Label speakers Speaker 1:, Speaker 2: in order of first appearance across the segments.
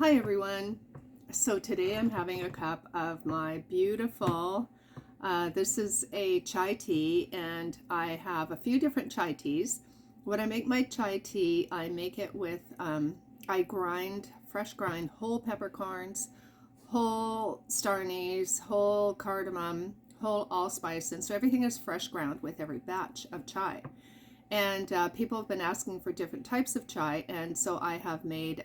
Speaker 1: Hi everyone. So today I'm having a cup of my beautiful, this is a chai tea, and I have a few different chai teas. When I make my chai tea, I make it with, I fresh grind whole peppercorns, whole star anise, whole cardamom, whole allspice, and so everything is fresh ground with every batch of chai. And people have been asking for different types of chai, and so I have made,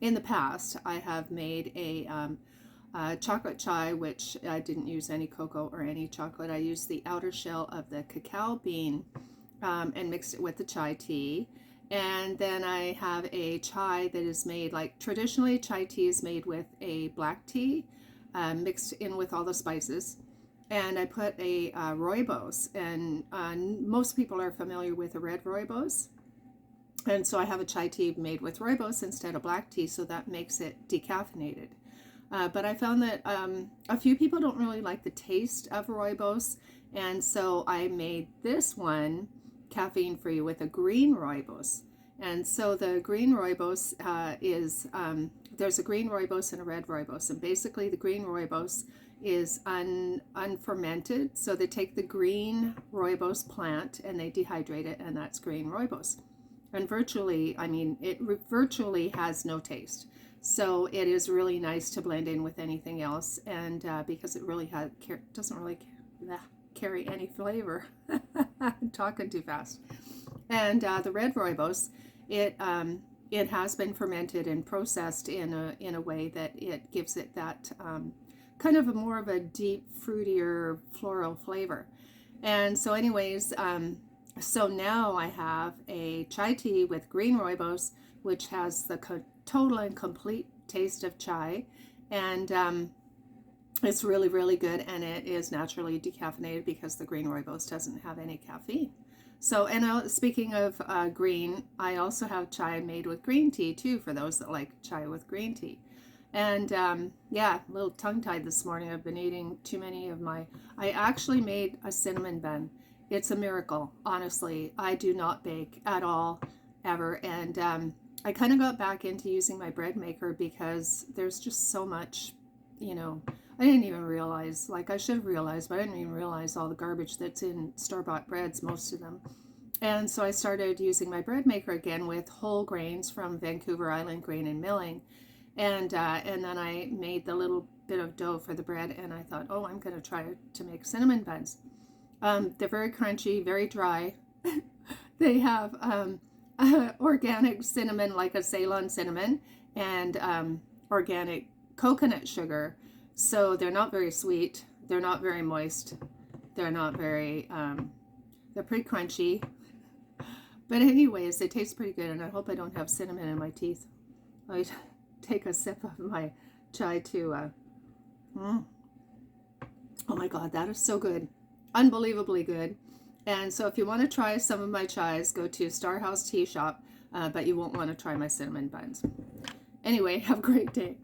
Speaker 1: in the past, I have made a chocolate chai, which I didn't use any cocoa or any chocolate. I used the outer shell of the cacao bean and mixed it with the chai tea. And then I have a chai that is made, like traditionally chai tea is made with a black tea mixed in with all the spices. And I put a rooibos, and most people are familiar with a red rooibos. And so I have a chai tea made with rooibos instead of black tea, so that makes it decaffeinated. But I found that a few people don't really like the taste of rooibos, and so I made this one caffeine-free with a green rooibos. And so the green rooibos there's a green rooibos and a red rooibos, and basically the green rooibos is unfermented. So they take the green rooibos plant and they dehydrate it, and that's green rooibos. And virtually, I mean, it virtually has no taste. So it is really nice to blend in with anything else, and because it really doesn't really carry any flavor. I'm talking too fast. And the red rooibos, it has been fermented and processed in a way that it gives it that kind of more of a deep, fruitier, floral flavor. And so anyways, so now I have a chai tea with green rooibos, which has the total and complete taste of chai. And it's really, really good. And it is naturally decaffeinated because the green rooibos doesn't have any caffeine. So, and speaking of green, I also have chai made with green tea too, for those that like chai with green tea. And yeah, a little tongue-tied this morning. I've been eating too many of I actually made a cinnamon bun. It's a miracle, honestly. I do not bake at all, ever. And I kind of got back into using my bread maker because there's just so much, I didn't even realize, like I should have realized, but I didn't even realize all the garbage that's in store-bought breads, most of them. And so I started using my bread maker again with whole grains from Vancouver Island Grain and Milling. And then I made the little bit of dough for the bread, and I thought, oh, I'm going to try to make cinnamon buns. They're very crunchy, very dry. They have organic cinnamon, like a Ceylon cinnamon, and organic coconut sugar. So they're not very sweet. They're not very moist. They're not very, they're pretty crunchy. But anyways, they taste pretty good, and I hope I don't have cinnamon in my teeth. I take a sip of my chai to, oh my God, that is so good. Unbelievably good. And so if you want to try some of my chais, go to Star House Tea Shop, but you won't want to try my cinnamon buns. Anyway, have a great day.